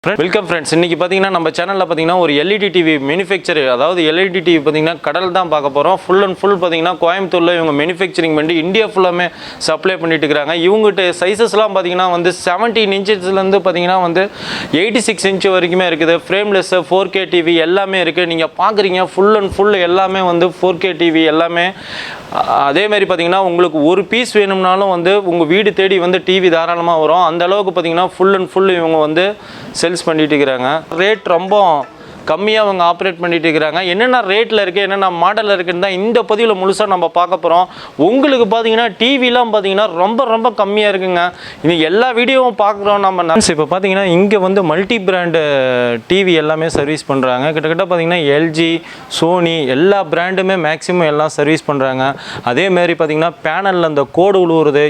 Welcome friends. இன்றைக்கி பார்த்தீங்கன்னா நம்ம சேனலில் பார்த்தீங்கன்னா ஒரு எல்இடி டிவி மேனுஃபேக்சர், அதாவது எல்இடி டிவி பார்த்தீங்கன்னா கடல் தான் பார்க்க போகிறோம். ஃபுல் அண்ட் ஃபுல் பார்த்தீங்கன்னா கோயம்புத்தூரில் இவங்க மேனுஃபேக்சரிங் பண்ணி இந்தியா ஃபுல்லாமே சப்ளை பண்ணிட்டு இருக்கிறாங்க. இவங்ககிட்ட சைஸஸ்லாம் பார்த்தீங்கன்னா வந்து 17 இன்ச்சஸ்லேருந்து பார்த்தீங்கன்னா வந்து 86 இன்ச் வரைக்குமே இருக்குது. ஃப்ரேம்லெஸ் 4K டிவி எல்லாமே இருக்குது. நீங்கள் பார்க்குறீங்க ஃபுல் அண்ட் ஃபுல் எல்லாமே வந்து 4K டிவி எல்லாமே. அதேமாதிரி பார்த்தீங்கன்னா உங்களுக்கு ஒரு பீஸ் வேணும்னாலும் வந்து உங்கள் வீடு தேடி வந்து டிவி தாராளமாக வரும். அந்த அளவுக்கு பார்த்தீங்கன்னா ஃபுல் அண்ட் ஃபுல் இவங்க வந்து சேல்ஸ் பண்ணிட்டு இருக்கிறாங்க. ரேட் ரொம்ப கம்மியாக அவங்க ஆப்ரேட் பண்ணிட்டு இருக்கிறாங்க. என்னென்ன ரேட்டில் இருக்குது, என்னென்ன மாடலில் இருக்குன்னு தான் இந்த பதிவில் முழுசாக நம்ம பார்க்க போகிறோம். உங்களுக்கு பார்த்தீங்கன்னா டிவிலாம் பார்த்தீங்கன்னா ரொம்ப கம்மியாக இருக்குங்க. இது எல்லா வீடியோவும் பார்க்குறோம் நம்ம. இப்போ பார்த்தீங்கன்னா இங்கே வந்து மல்டி பிராண்டு டிவி எல்லாமே சர்வீஸ் பண்ணுறாங்க. கிட்டத்தட்ட பார்த்தீங்கன்னா எல்ஜி, சோனி எல்லா பிராண்டுமே மேக்ஸிமம் எல்லாம் சர்வீஸ் பண்ணுறாங்க. அதேமாதிரி பார்த்தீங்கன்னா பேனலில் அந்த கோடு உழுவுறது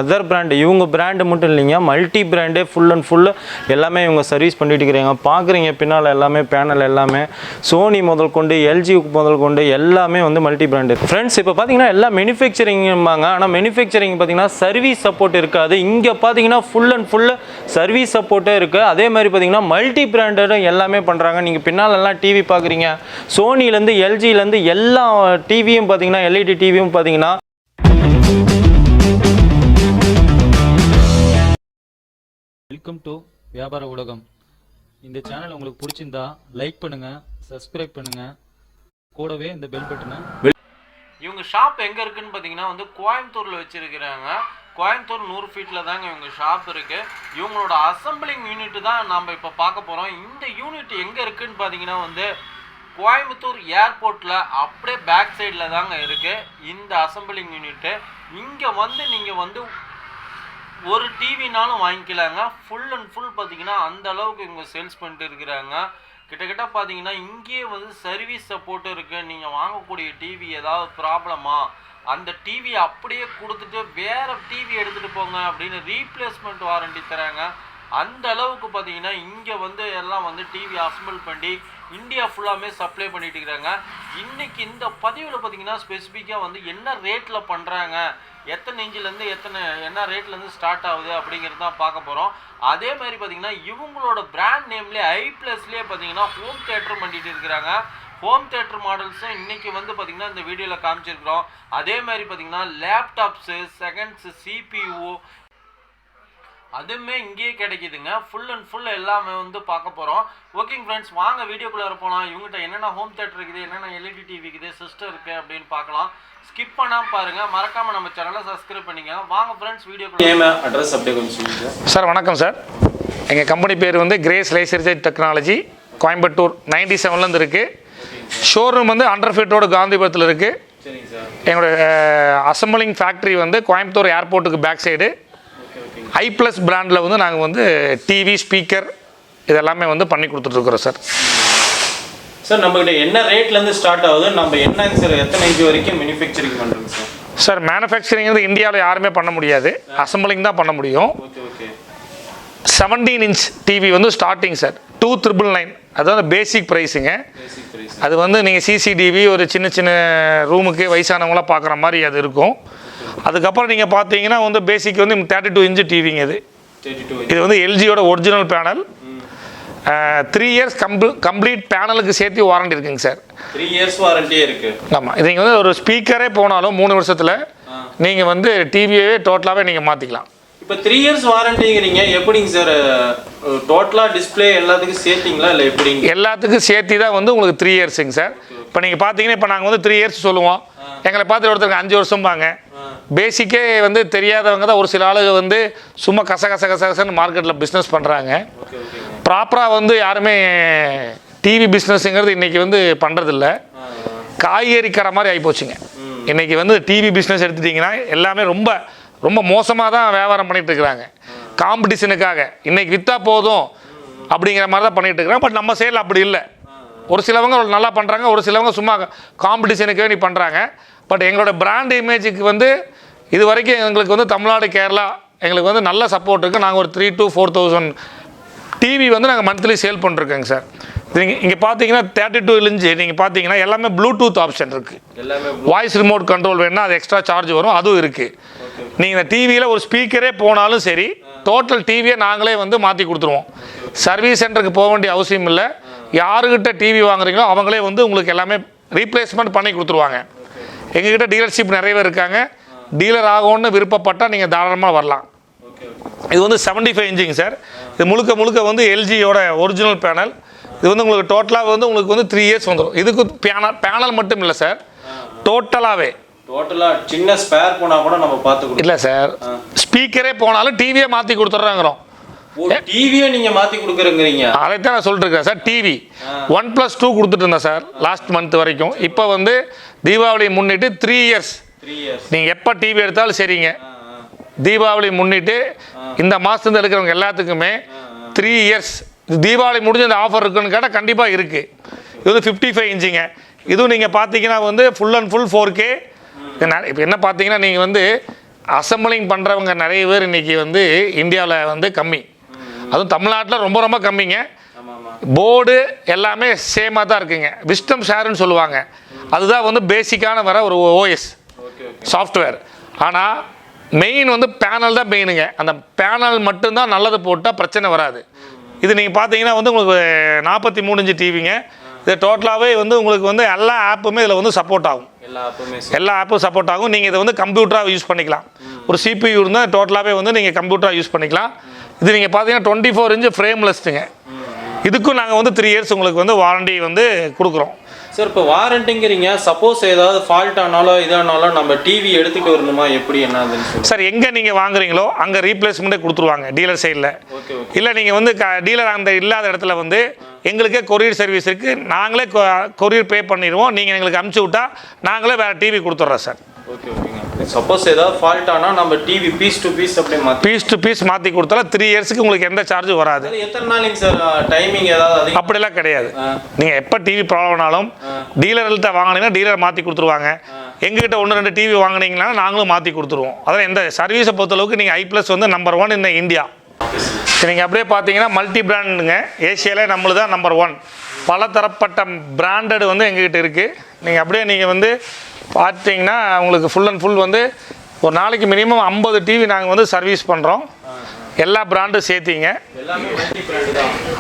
அதர் பிராண்டு, இவங்க பிராண்டு மட்டும் இல்லைங்க, மல்டி பிராண்டே ஃபுல் அண்ட் ஃபுல்லு எல்லாமே இவங்க சர்வீஸ் பண்ணிட்டு இருக்கிறாங்க. பார்க்குறீங்க பின்னால் எல்லாமே எல்லாமே சோனி முதல் கொண்டு எல்ஜி முதல் கொண்டு எல்லாமே வந்து மல்டி பிராண்டு. ஃப்ரெண்ட்ஸ், இப்போ பார்த்தீங்கன்னா எல்லாம் மேனுஃபேக்சரிங்பாங்க. ஆனால் மேனுஃபேக்சரிங் பார்த்தீங்கன்னா சர்வீஸ் சப்போர்ட் இருக்காது. இங்கே பார்த்தீங்கன்னா ஃபுல் அண்ட் ஃபுல்லு சர்வீஸ் சப்போர்ட்டே இருக்குது. அதே மாதிரி பார்த்தீங்கன்னா மல்டி பிராண்டடும் எல்லாமே பண்ணுறாங்க. நீங்கள் பின்னால் எல்லாம் டிவி பார்க்குறீங்க, சோனிலேருந்து எல்ஜிலேருந்து எல்லா டிவியும் பார்த்தீங்கன்னா எல்இடி டிவியும் பார்த்தீங்கன்னா. வெல்கம் டு வியாபார உலகம். இந்த சேனல் உங்களுக்கு பிடிச்சிருந்தா லைக் பண்ணுங்க, சப்ஸ்கிரைப் பண்ணுங்க, கூடவே இந்த பெல் பட்டனை. இவங்க ஷாப் எங்கே இருக்குன்னு பார்த்தீங்கன்னா வந்து கோயம்புத்தூரில் வச்சுருக்கிறாங்க. கோயம்புத்தூர் 100 ஃபீட்டில் தாங்க இவங்க ஷாப் இருக்குது. இவங்களோட அசம்பிளிங் யூனிட் தான் நம்ம இப்போ பார்க்க போகிறோம். இந்த யூனிட் எங்கே இருக்குதுன்னு பார்த்தீங்கன்னா வந்து கோயம்புத்தூர் ஏர்போர்ட்டில் அப்படியே பேக் சைடில் தாங்க இருக்குது இந்த அசம்பிளிங் யூனிட்டு. இங்கே வந்து நீங்கள் வந்து ஒரு டிவினாலும் வாங்கிக்கலாங்க. ஃபுல் அண்ட் ஃபுல் பார்த்தீங்கன்னா அந்த அளவுக்கு இவங்க சேல்ஸ் பண்ணிட்டு இருக்கிறாங்க. கிட்டத்தட்ட பார்த்தீங்கன்னா இங்கேயே வந்து சர்வீஸ் சப்போர்ட்டும் இருக்குது. நீங்கள் வாங்கக்கூடிய டிவி ஏதாவது ப்ராப்ளமா அந்த டிவி அப்படியே கொடுத்துட்டு வேறு டிவி எடுத்துகிட்டு போங்க அப்படின்னு ரீப்ளேஸ்மெண்ட் வாரண்டி தராங்க. அந்த அளவுக்கு பார்த்தீங்கன்னா இங்கே வந்து எல்லாம் வந்து டிவி அசம்பிள் பண்ணி இந்தியா ஃபுல்லாமே சப்ளை பண்ணிட்டு இருக்கிறாங்க. இன்றைக்கி இந்த பதிவில் பார்த்தீங்கன்னா ஸ்பெசிஃபிக்காக வந்து என்ன ரேட்டில் பண்ணுறாங்க, எத்தனை இன்ச்சிலேருந்து என்ன ரேட்லேருந்து ஸ்டார்ட் ஆகுது அப்படிங்கிறது தான் பார்க்க போகிறோம். அதே மாதிரி பார்த்தீங்கன்னா இவங்களோட பிராண்ட் நேம்லேயே ஐ+லேயே பார்த்தீங்கன்னா ஹோம் தியேட்டர் பண்ணிட்டு இருக்கிறாங்க. ஹோம் தியேட்டர் மாடல்ஸும் இன்றைக்கி வந்து பார்த்திங்கன்னா இந்த வீடியோவில் காமிச்சிருக்கிறோம். அதே மாதிரி பார்த்திங்கன்னா லேப்டாப்ஸு, செகண்ட்ஸு, CPU அதுவுமே இங்கேயே கிடைக்குதுங்க. ஃபுல் அண்ட் ஃபுல் எல்லாமே வந்து பார்க்க போகிறோம். ஓகேங்க ஃப்ரெண்ட்ஸ், வாங்க வீடியோக்குள்ளே போகலாம். இவங்ககிட்ட என்னென்ன ஹோம் தியேட்டர் இருக்குது, என்னென்ன எல்இடி டிவி இருக்குது, சிஸ்டம் இருக்குது அப்படின்னு பார்க்கலாம். ஸ்கிப் பண்ணாமல் பாருங்கள், மறக்காமல் நம்ம சேனலை சப்ஸ்கிரைப் பண்ணிங்க. வாங்க ஃப்ரெண்ட்ஸ் வீடியோக்குள்ளே. நேம், அட்ரஸ் அப்படியே கொஞ்சம் சொல்லுங்கள் சார். வணக்கம் சார். எங்கள் கம்பெனி பேர் வந்து கிரேஸ் லேசர் டெக்னாலஜி, கோயம்புத்தூர் 97லேருந்து இருக்குது. ஷோரூம் வந்து 100 ஃபீட்டோட காந்திபுரத்தில் இருக்குது. சரிங்க சார். எங்களோட அசம்பிளிங் ஃபேக்ட்ரி வந்து கோயம்புத்தூர் ஏர்போர்ட்டுக்கு பேக் சைடு. ஐ+ பிராண்டில் வந்து நாங்கள் வந்து டிவி, ஸ்பீக்கர் இதெல்லாமே வந்து பண்ணி கொடுத்துட்ருக்குறோம் சார். சார், நம்மகிட்ட என்ன ரேட்லேருந்து ஸ்டார்ட் ஆகுது, நம்ம என்ன சார் எத்தனை இன்ச் வரைக்கும் மேனுஃபேக்சரிங் பண்ணுறோங்க சார்? சார், மேனுஃபேக்சரிங் வந்து இந்தியாவில் யாருமே பண்ண முடியாது, அசம்பிளிங் தான் பண்ண முடியும். ஓகே. 17 இன்ச் டிவி வந்து ஸ்டார்டிங் சார் 2999, அதுதான் பேசிக் ப்ரைஸுங்க. அது வந்து நீங்கள் சிசிடிவி ஒரு சின்ன ரூமுக்கு வயசானவங்களாம் பார்க்குற மாதிரி அது இருக்கும். அதுக்கப்புறம் நீங்கள் பார்த்தீங்கன்னா வந்து பேசிக் வந்து 32 இன்ச்சு டிவிங்க. இது வந்து எல்ஜியோட ஒரிஜினல் பேனல். 3 இயர்ஸ் கம்ப்ளீட் பேனலுக்கு சேர்த்து வாரண்டி இருக்குங்க சார். 3 இயர்ஸ் வாரண்டியே இருக்குது. ஆமாம். இது நீங்கள் வந்து ஒரு ஸ்பீக்கரே போனாலும் 3 வருஷத்தில் நீங்கள் வந்து டிவியே டோட்டலாகவே நீங்கள் மாற்றிக்கலாம். இப்போ 3 இயர்ஸ் வாரண்டிங்கிறீங்க, எப்படிங்க சார்? டோட்டலாக டிஸ்பிளே எல்லாத்துக்கும் சேர்த்திங்களா இல்லை எப்படிங்க? எல்லாத்துக்கும் சேர்த்தி தான் வந்து உங்களுக்கு 3 இயர்ஸுங்க சார். இப்போ நீங்கள் பார்த்தீங்கன்னா இப்போ நாங்கள் வந்து 3 இயர்ஸ் சொல்லுவோம். எங்களை பார்த்து ஒருத்தருக்கு 5 வருஷம்பாங்க. பேசிக்கே வந்து தெரியாதவங்க தான் ஒரு சில ஆளுங்க வந்து சும்மா கசன்னு மார்க்கெட்டில் பிஸ்னஸ் பண்ணுறாங்க. ப்ராப்பராக வந்து யாருமே டிவி பிஸ்னஸ்ங்கிறது இன்றைக்கி வந்து பண்ணுறதில்ல. காய்கறி கடை மாதிரி ஆகிப்போச்சுங்க. இன்றைக்கி வந்து டிவி பிஸ்னஸ் எடுத்துட்டிங்கன்னா எல்லாமே ரொம்ப மோசமாக தான் வியாபாரம் பண்ணிகிட்டு இருக்கிறாங்க. காம்படிஷனுக்காக இன்றைக்கி விற்றா போதும் அப்படிங்கிற மாதிரி தான் பண்ணிகிட்டு இருக்கிறாங்க. பட் நம்ம சைடில் அப்படி இல்லை. ஒரு சிலவங்க நல்லா பண்ணுறாங்க, ஒரு சிலவங்க சும்மா காம்படிஷனுக்கு வேண்டி பண்ணுறாங்க. பட் எங்களோட பிராண்ட் இமேஜுக்கு வந்து இது வரைக்கும் எங்களுக்கு வந்து தமிழ்நாடு, கேரளா எங்களுக்கு வந்து நல்ல சப்போர்ட் இருக்குது. நாங்கள் ஒரு 3,000 to 4,000 டிவி வந்து நாங்கள் மந்த்லி சேல் பண்ணிருக்கோங்க சார். நீங்கள் இங்கே பார்த்தீங்கன்னா 32 இன்ச்சு நீங்கள் பார்த்தீங்கன்னா எல்லாமே ப்ளூடூத் ஆப்ஷன் இருக்குது. வாய்ஸ் ரிமோட் கண்ட்ரோல் வேணுன்னா அது எக்ஸ்ட்ரா சார்ஜ் வரும், அதுவும் இருக்குது. நீங்கள் இந்த டிவியில் ஒரு ஸ்பீக்கரே போனாலும் சரி, டோட்டல் டிவியை நாங்களே வந்து மாற்றி கொடுத்துருவோம். சர்வீஸ் சென்டருக்கு போக வேண்டிய அவசியம் இல்லை. யாருக்கிட்ட டிவி வாங்குறீங்களோ அவங்களே வந்து உங்களுக்கு எல்லாமே ரீப்ளேஸ்மெண்ட் பண்ணி கொடுத்துருவாங்க. எங்ககிட்ட டீலர்ஷிப் நிறைய பேர் இருக்காங்க. டீலர் ஆகும்னு விருப்பப்பட்டால் நீங்கள் தாராளமாக வரலாம். இது வந்து 75 இன்ச்சுங்க சார். இது முழுக்க முழுக்க வந்து எல்ஜியோட ஒரிஜினல் பேனல். இது வந்து உங்களுக்கு டோட்டலாக வந்து உங்களுக்கு வந்து 3 இயர்ஸ் வந்துடும். இதுக்கு பேனல் மட்டும் இல்லை சார், டோட்டலாகவே சின்ன ஸ்பேர் போனால் கூட நம்ம பார்த்து இல்லை சார். ஸ்பீக்கரே போனாலும் டிவியே மாற்றி கொடுத்துட்றாங்கிறோம். டிவியை நீங்கள் மாற்றி கொடுக்குறீங்க. அதைத்தான் நான் சொல்லிட்டு இருக்கேன் சார். டிவி 1+2 கொடுத்துட்டு இருந்தேன் சார் லாஸ்ட் மந்த் வரைக்கும். இப்போ வந்து தீபாவளி முன்னிட்டு 3 இயர்ஸ். நீங்கள் எப்போ டிவி எடுத்தாலும் சரிங்க, தீபாவளி முன்னிட்டு இந்த மாதத்துல இருக்கிறவங்க எல்லாத்துக்குமே 3 இயர்ஸ். தீபாவளி முடிஞ்ச இந்த ஆஃபர் இருக்குன்னு கேட்டால் கண்டிப்பாக இருக்குது. இது வந்து 55 இன்ச்சுங்க. இதுவும் நீங்கள் பார்த்தீங்கன்னா வந்து ஃபுல் அண்ட் ஃபுல் 4K. இப்போ என்ன பார்த்தீங்கன்னா நீங்கள் வந்து அசம்பிளிங் பண்ணுறவங்க நிறைய பேர் இன்றைக்கி வந்து இந்தியாவில் வந்து கம்மி, அதுவும் தமிழ்நாட்டில் ரொம்ப ரொம்ப கம்மிங்க. போர்டு எல்லாமே சேமாக தான் இருக்குங்க. விஸ்டம் ஷேருன்னு சொல்லுவாங்க, அதுதான் வந்து பேசிக்கான வர ஒரு ஓஎஸ் சாஃப்ட்வேர். ஆனால் மெயின் வந்து பேனல் தான் மெயினுங்க. அந்த பேனல் மட்டும்தான் நல்லது போட்டால் பிரச்சனை வராது. இது நீங்கள் பார்த்தீங்கன்னா வந்து உங்களுக்கு 43 இன்ச்சு டிவிங்க. இது டோட்டலாகவே வந்து உங்களுக்கு வந்து எல்லா ஆப்புமே இதில் வந்து சப்போர்ட் ஆகும். எல்லா ஆப்பும் சப்போர்ட் ஆகும். நீங்கள் இதை வந்து கம்ப்யூட்டராக யூஸ் பண்ணிக்கலாம். ஒரு சிபியூ இருந்தால் டோட்டலாகவே வந்து நீங்கள் கம்ப்யூட்டராக யூஸ் பண்ணிக்கலாம். இது நீங்கள் பார்த்தீங்கன்னா 24 இன்ச்சு ஃப்ரேம்லெஸ்ட்டுங்க. இதுக்கும் நாங்கள் வந்து 3 இயர்ஸ் உங்களுக்கு வந்து வாரண்டி வந்து கொடுக்குறோம் சார். இப்போ வாரண்டிங்கிறீங்க, சப்போஸ் ஏதாவது ஃபால்ட் ஆனாலும் இதானாலும் நம்ம டிவி எடுத்துகிட்டு வரணுமா, எப்படி என்னதுன்னு சார்? எங்கே நீங்கள் வாங்குறீங்களோ அங்கே ரீப்ளேஸ்மெண்ட்டே கொடுத்துருவாங்க டீலர் சைடில். இல்லை நீங்கள் வந்து டீலர் அந்த இல்லாத இடத்துல வந்து எங்களுக்கே கொரியர் சர்வீஸ் இருக்குது, நாங்களே கொரியர் பே பண்ணிடுவோம். நீங்கள் எங்களுக்கு அனுப்பிச்சி விட்டா நாங்களே வேறு டிவி கொடுத்துட்றோம் சார். ஓகேங்க. சப்போஸ் ஏதாவது ஃபால்ட் ஆனால் நம்ம டிவி பீஸ் டு பீஸ் மாற்றி கொடுத்தாலும் 3 இயர்ஸ்க்கு உங்களுக்கு எந்த சார்ஜும் வராது. எத்தனை நாளைங்க சார் டைமிங் ஏதாவது? அப்படிலாம் கிடையாது. நீங்கள் எப்போ டிவி ப்ராப்ளம்னாலும் டீலர்கிட்ட வாங்கினீங்கன்னா டீலர் மாற்றி கொடுத்துருவாங்க. எங்ககிட்ட 1-2 டிவி வாங்கினீங்கன்னா நாங்களும் மாற்றி கொடுத்துருவோம். அதனால் எந்த சர்வீஸை பொறுத்தளவுக்கு நீங்கள் ஐ+ வந்து நம்பர் 1 இன் இந்தியா. நீங்கள் அப்படியே பார்த்தீங்கன்னா மல்டி பிராண்டுங்க. ஏசியாவிலே நம்மளது தான் நம்பர் 1. பல தரப்பட்ட பிராண்டட் வந்து எங்ககிட்ட இருக்குது. நீங்கள் அப்படியே நீங்கள் வந்து பார்த்தீங்கன்னா உங்களுக்கு ஃபுல் அண்ட் ஃபுல் வந்து ஒரு நாளைக்கு மினிமம் 50 டிவி நாங்கள் வந்து சர்வீஸ் பண்ணுறோம். எல்லா பிராண்டும் சேர்த்திங்க.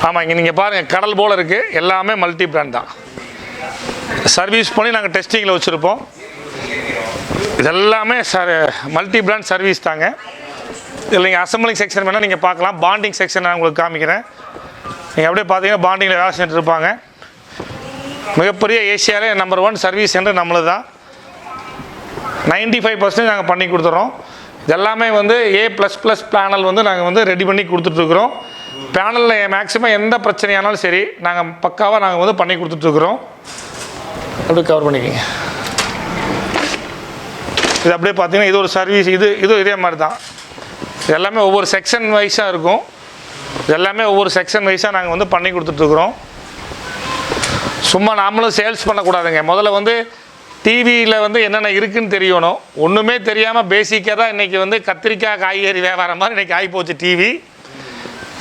ஆமாம், இங்கே நீங்கள் பாருங்கள் கடல் போல் இருக்குது. எல்லாமே மல்டி பிராண்ட் தான். சர்வீஸ் பண்ணி நாங்கள் டெஸ்டிங்கில் வச்சுருப்போம். இதெல்லாமே மல்டி பிராண்ட் சர்வீஸ் தாங்க. இதில் நீங்கள் அசம்பிளிங் செக்ஷன் வேணால் நீங்கள் பார்க்கலாம். பாண்டிங் செக்ஷன் நான் உங்களுக்கு காமிக்கிறேன். நீங்கள் அப்படியே பார்த்தீங்கன்னா பாண்டிங்கில் வேலை செஞ்சுட்டு இருப்பாங்க. மிகப்பெரிய ஏசியாவிலே நம்பர் 1 சர்வீஸ் சென்டர் நம்மளது தான். 95% நாங்கள் பண்ணி கொடுத்துறோம். இதெல்லாமே வந்து A++ பேனல் வந்து நாங்கள் வந்து ரெடி பண்ணி கொடுத்துட்ருக்குறோம். பேனலில் மேக்ஸிமம் எந்த பிரச்சனையானாலும் சரி நாங்கள் பக்காவாக நாங்கள் வந்து பண்ணி கொடுத்துட்ருக்குறோம். அப்படியே கவர் பண்ணிக்கோங்க. இது அப்படியே பார்த்தீங்கன்னா இது ஒரு சர்வீஸ். இது இதே மாதிரி தான். இது எல்லாமே ஒவ்வொரு செக்ஷன் வைஸாக இருக்கும். இது எல்லாமே ஒவ்வொரு செக்ஷன் வைஸாக நாங்கள் வந்து பண்ணி கொடுத்துட்ருக்குறோம். சும்மா நாமளும் சேல்ஸ் பண்ணக்கூடாதுங்க. முதல்ல வந்து டிவியில் வந்து என்னென்ன இருக்குதுன்னு தெரியணும். ஒன்றுமே தெரியாமல் பேசிக்காக தான் இன்றைக்கி வந்து கத்திரிக்காய் காய்கறி வியாபாரம் மாதிரி இன்றைக்கி ஆகிப்போச்சு டிவி.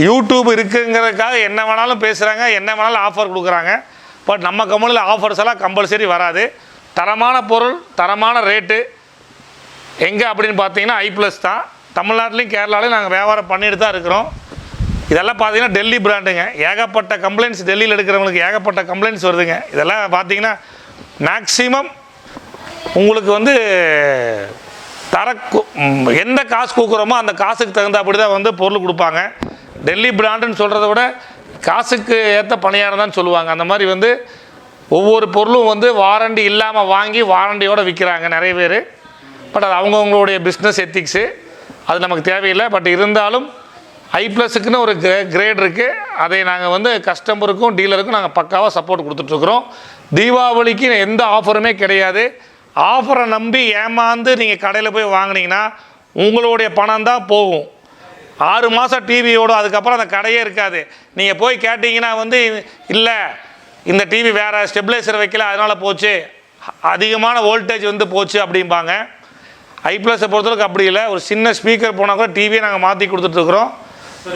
யூடியூப் இருக்குங்கிறதுக்காக என்ன வேணாலும் பேசுகிறாங்க, என்ன வேணாலும் ஆஃபர் கொடுக்குறாங்க. பட் நம்ம கம்பெனியில் ஆஃபர்ஸ் எல்லாம் கம்பல்சரி வராது. தரமான பொருள், தரமான ரேட்டு. எங்கே அப்படின்னு பார்த்தீங்கன்னா ஐ+ தான். தமிழ்நாட்டிலையும் கேரளாலையும் நாங்கள் வியாபாரம் பண்ணிட்டு தான் இருக்கிறோம். இதெல்லாம் பார்த்தீங்கன்னா டெல்லி பிராண்டுங்க. ஏகப்பட்ட கம்ப்ளைண்ட்ஸ் டெல்லியில் எடுக்கிறவங்களுக்கு ஏகப்பட்ட கம்ப்ளைண்ட்ஸ் வருதுங்க. இதெல்லாம் பார்த்தீங்கன்னா மேக்ஸிமம் உங்களுக்கு வந்து எந்த காசு கொடுக்குறோமோ அந்த காசுக்கு தகுந்தபடி தான் வந்து பொருள் கொடுப்பாங்க. டெல்லி பிராண்டுன்னு சொல்கிறத விட காசுக்கு ஏற்ற பணியாரம் தான் சொல்லுவாங்க. அந்த மாதிரி வந்து ஒவ்வொரு பொருளும் வந்து வாரண்டி இல்லாமல் வாங்கி வாரண்டியோடு விற்கிறாங்க நிறைய பேர். பட் அது அவங்கவுங்களுடைய பிஸ்னஸ் எத்திக்ஸு, அது நமக்கு தேவையில்லை. பட் இருந்தாலும் ஐ+க்குன்னு ஒரு கிரேட் இருக்குது. அதை நாங்கள் வந்து கஸ்டமருக்கும் டீலருக்கும் நாங்கள் பக்காவாக சப்போர்ட் கொடுத்துட்ருக்குறோம். தீபாவளிக்கு எந்த ஆஃபருமே கிடையாது. ஆஃபரை நம்பி ஏமாந்து நீங்கள் கடையில் போய் வாங்கினீங்கன்னா உங்களுடைய பணம் தான் போகும். 6 மாதம் டிவியோடு அதுக்கப்புறம் அந்த கடையே இருக்காது. நீங்கள் போய் கேட்டிங்கன்னா வந்து இல்லை இந்த டிவி வேறு ஸ்டெபிளைசர் வைக்கல அதனால் போச்சு, அதிகமான வோல்டேஜ் வந்து போச்சு அப்படிம்பாங்க. ஐ+ பொறுத்தளவுக்கு அப்படி இல்லை. ஒரு சின்ன ஸ்பீக்கர் போனால் கூட டிவியை நாங்கள் மாற்றி கொடுத்துட்ருக்குறோம்.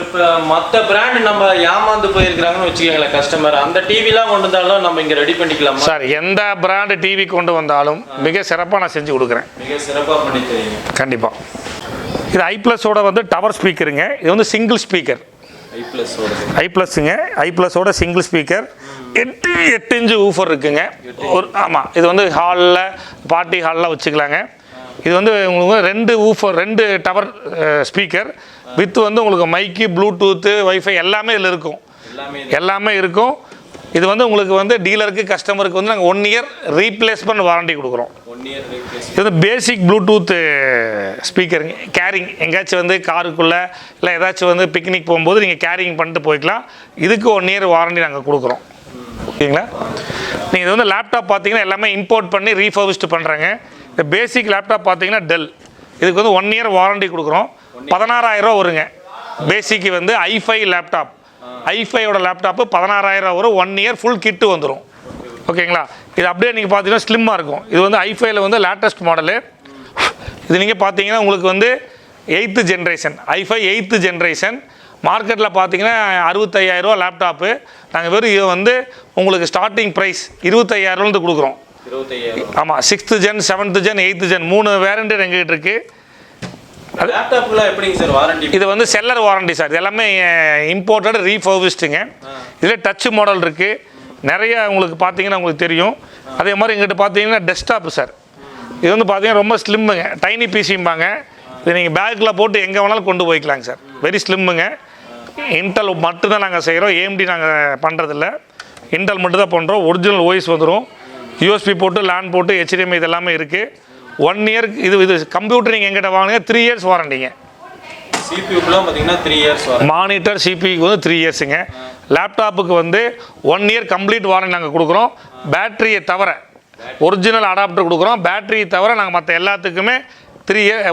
இப்போ மற்ற பிராண்டு நம்ம ஏமாந்து போயிருக்கிறாங்கன்னு வச்சுக்கோங்களேன் கஸ்டமர், அந்த டிவிலாம் கொண்டு வந்தாலும் நம்ம இங்கே ரெடி பண்ணிக்கலாம் சார். எந்த பிராண்டு டிவி கொண்டு வந்தாலும் மிக சிறப்பாக நான் செஞ்சு கொடுக்குறேன். மிக சிறப்பாக பண்ணி தரீங்க. கண்டிப்பாக. இது ஐ+ஓட வந்து டவர் ஸ்பீக்கருங்க. இது வந்து சிங்கிள் ஸ்பீக்கர். ஐ ப்ளஸ்ஸுங்க. ஐ ப்ளஸோட சிங்கிள் ஸ்பீக்கர், 8 இன்ச்சு ஊஃபர் இருக்குங்க. ஒரு ஆமாம், இது வந்து ஹாலில் பார்ட்டி ஹாலில் வச்சுக்கலாங்க. இது வந்து உங்களுக்கு 2 ஊஃபர், 2 டவர் ஸ்பீக்கர் வித் வந்து உங்களுக்கு மைக்கு, ப்ளூடூத்து, வைஃபை எல்லாமே இதில் இருக்கும். எல்லாமே இருக்கும். இது வந்து உங்களுக்கு வந்து டீலருக்கு, கஸ்டமருக்கு வந்து நாங்கள் 1 இயர் ரீப்ளேஸ்மெண்ட் வாரண்டி கொடுக்குறோம். இது வந்து பேசிக் ப்ளூடூத் ஸ்பீக்கருங்க. கேரிங் எங்கேயாச்சும் வந்து காருக்குள்ளே இல்லை ஏதாச்சும் வந்து பிக்னிக் போகும்போது நீங்கள் கேரிங் பண்ணிட்டு போய்க்கலாம். இதுக்கு 1 இயர் வாரண்டி நாங்கள் கொடுக்குறோம். ஓகேங்களா? நீங்கள் இது வந்து லேப்டாப் பார்த்தீங்கன்னா எல்லாமே இம்போர்ட் பண்ணி ரீஃபர்பிஷ்டு பண்ணுறாங்க. இந்த பேசிக் லேப்டாப் பார்த்தீங்கன்னா டெல், இதுக்கு வந்து 1 இயர் வாரண்டி கொடுக்குறோம். 16,000 வருங்க. பேசிக்கு வந்து ஐஃபை லேப்டாப், ஐஃபையோட லேப்டாப்பு 16,000 வரும். 1 இயர் ஃபுல் கிட்டு வந்துடும். ஓகேங்களா? இது அப்படியே நீங்கள் பார்த்தீங்கன்னா ஸ்லிம்மாக இருக்கும். இது வந்து ஐஃபைல வந்து லேட்டஸ்ட் மாடலு. இது நீங்கள் பார்த்தீங்கன்னா உங்களுக்கு வந்து 8th ஜென்ரேஷன், ஐஃபை 8th ஜென்ரேஷன். மார்க்கெட்டில் பார்த்தீங்கன்னா 65,000 லேப்டாப்பு. நாங்கள் வெறும் இது வந்து உங்களுக்கு ஸ்டார்டிங் ப்ரைஸ் 25,000 கொடுக்குறோம். ஆமாம், 6th gen, 7th gen, 8th gen 3 warranty எங்ககிட்ட இருக்குது. இது வந்து செல்லர் வாரண்டி சார். இது எல்லாமே இம்போர்ட்டட் ரீஃபர்பிஷ்டுங்க. இதில் டச் மாடல் இருக்குது நிறைய. உங்களுக்கு பார்த்தீங்கன்னா உங்களுக்கு தெரியும். அதே மாதிரி எங்கிட்ட பார்த்தீங்கன்னா டெஸ்க்டாப்பு சார். இது வந்து பார்த்தீங்கன்னா ரொம்ப ஸ்லிம்முங்க, டைனி பிசிம்பாங்க. இது நீங்கள் பேக்கில் போட்டு எங்கே வேணாலும் கொண்டு போய்க்கலாங்க சார். வெரி ஸ்லிம்முங்க. இன்டெல் மட்டும்தான் நாங்கள் செய்கிறோம், ஏஎம்டி நாங்கள் பண்ணுறதில்ல. இன்டெல் மட்டும் தான் பண்ணுறோம். ஒரிஜினல் ஓஎஸ் வந்துடும். யூஎஸ்பி போட்டு, லேண்ட் போட்டு, HDMI இது எல்லாமே இருக்குது. 1 இயருக்கு இது கம்ப்யூட்டர் நீங்கள் எங்கிட்ட வாங்கினீங்க 3 இயர்ஸ் வாரண்டிங்க. சிபியூக்குலாம் பார்த்தீங்கன்னா 3 இயர்ஸ் வரும். மானிட்டர் சிபிக்கு வந்து 3 இயர்ஸுங்க. லேப்டாப்புக்கு வந்து 1 இயர் கம்ப்ளீட் வாரண்டி நாங்கள் கொடுக்குறோம். பேட்டரியை தவிர ஒரிஜினல் அடாப்டர் கொடுக்குறோம். பேட்டரியை தவிர நாங்கள் மற்ற எல்லாத்துக்குமே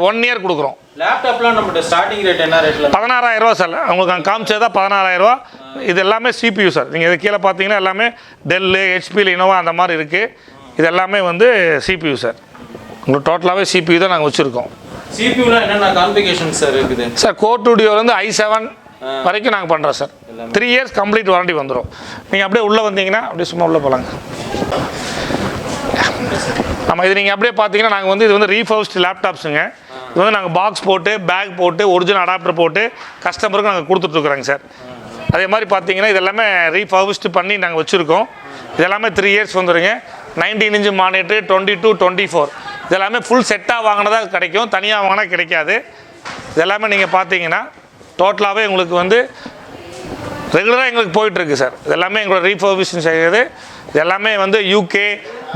1 இயர் கொடுக்குறோம். லேப்டாப்லாம் நம்மகிட்ட ஸ்டார்டிங் ரேட் என்ன ரேட்டில்? 16,000 சார். உங்களுக்கு அங்கே காமிச்சது தான் 16,000. இது எல்லாமே சிபியூ சார். நீங்கள் இது கீழே பார்த்தீங்கன்னா எல்லாமே டெல்லு, ஹெச்பியில், இனோவா அந்த மாதிரி இருக்குது. இது எல்லாமே வந்து சிபியூ சார். உங்களுக்கு டோட்டலாகவே சிபியூ தான் நாங்கள் வச்சுருக்கோம். சிபியூவில் என்னென்ன கான்ஃபிகரேஷன் சார் இருக்குது சார்? கோர் ஸ்டுடியோலேருந்து i7 வரைக்கும் நாங்கள் பண்ணுறோம் சார். 3 இயர்ஸ் கம்ப்ளீட் வாரண்டி வந்துடும். நீங்கள் அப்படியே உள்ளே வந்தீங்கன்னா அப்படியே சும்மா உள்ளே போகலாங்க. ஆமாம், இது நீங்கள் அப்படியே பார்த்தீங்கன்னா நாங்கள் வந்து இது வந்து ரீஃபர்பிஷ்டு லேப்டாப்ஸுங்க. இது வந்து நாங்கள் பாக்ஸ் போட்டு, பேக் போட்டு, ஒரிஜினல் அடாப்டர் போட்டு கஸ்டமருக்கு நாங்கள் கொடுத்துட்ருக்குறோங்க சார். அதே மாதிரி பார்த்தீங்கன்னா இது எல்லாமே ரீஃபர்பிஷ்டு பண்ணி நாங்கள் வச்சுருக்கோம். இது எல்லாமே 3 இயர்ஸ் வந்துடுங்க. 19 இன்ச்சு மானிட்டர், 22, 24 இது எல்லாமே ஃபுல் செட்டாக வாங்கினதா கிடைக்கும், தனியாக வாங்கினா கிடைக்காது. இது எல்லாமே நீங்கள் பார்த்தீங்கன்னா டோட்டலாகவே உங்களுக்கு வந்து ரெகுலராக எங்களுக்கு போயிட்டுருக்கு சார். இது எல்லாமே எங்களோட ரீஃபர்பிஷன் செய்கிறது. இது எல்லாமே வந்து UK,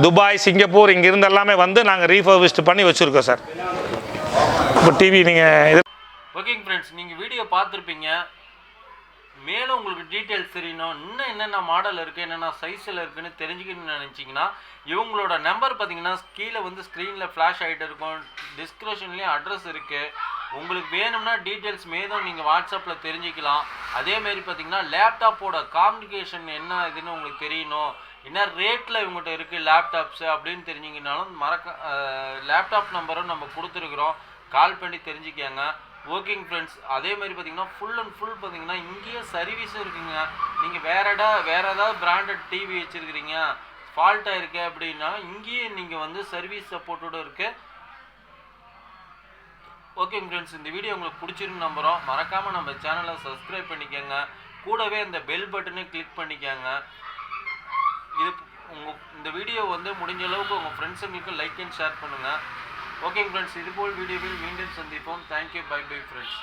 துபாய், சிங்கப்பூர் இங்கேருந்து எல்லாமே வந்து நாங்கள் ரீஃபர்பிஷ்டு பண்ணி வச்சுருக்கோம் சார். இப்போ டிவி நீங்கள் இது ஓகேங்க ஃப்ரெண்ட்ஸ், நீங்கள் வீடியோ பார்த்துருப்பீங்க. மேலும் உங்களுக்கு டீட்டெயில்ஸ் தெரியணும், இன்னும் என்னென்ன மாடல் இருக்குது, என்னென்ன சைஸில் இருக்குதுன்னு தெரிஞ்சுக்கணும்னு நினச்சிங்கன்னா இவங்களோட நம்பர் பார்த்தீங்கன்னா கீழே வந்து ஸ்க்ரீனில் ஃப்ளாஷ் ஆகிட்டு இருக்கும். டிஸ்கிரிப்ஷன்லேயும் அட்ரஸ் இருக்குது. உங்களுக்கு வேணும்னா டீட்டெயில்ஸ் மேலும் நீங்கள் வாட்ஸ்அப்பில் தெரிஞ்சுக்கலாம். அதேமாரி பார்த்தீங்கன்னா லேப்டாப்போட காம்யூனிகேஷன் என்ன இதுன்னு உங்களுக்கு தெரியணும், என்ன ரேட்டில் இவங்ககிட்ட இருக்குது லேப்டாப்ஸு அப்படின்னு தெரிஞ்சிங்கனாலும் லேப்டாப் நம்பரும் நம்ம கொடுத்துருக்குறோம், கால் பண்ணி தெரிஞ்சுக்கங்க. ஓகேங்க ஃப்ரெண்ட்ஸ், அதேமாதிரி பார்த்தீங்கன்னா ஃபுல் அண்ட் ஃபுல் பார்த்தீங்கன்னா இங்கேயே சர்வீஸும் இருக்குங்க. நீங்கள் வேறு ஏதாவது பிராண்டட் டிவி வச்சுருக்கிறீங்க, ஃபால்ட்டாக இருக்கு அப்படின்னா இங்கேயே நீங்கள் வந்து சர்வீஸ் சப்போர்ட்டோடு இருக்குது. ஓகேங்க ஃப்ரெண்ட்ஸ், இந்த வீடியோ உங்களுக்கு பிடிச்சிருந்து நம்புகிறோம். மறக்காமல் நம்ம சேனலை சப்ஸ்கிரைப் பண்ணிக்கோங்க. கூடவே அந்த பெல் பட்டனை கிளிக் பண்ணிக்கோங்க. இந்த வீடியோ வந்து முடிஞ்ச அளவுக்கு உங்கள் ஃப்ரெண்ட்ஸுங்களுக்கு லைக் அண்ட் ஷேர் பண்ணுங்கள். ஓகேங்க ஃப்ரெண்ட்ஸ், இதுபோல் வீடியோவில் மீண்டும் சந்திப்போம். Thank you, bye bye friends.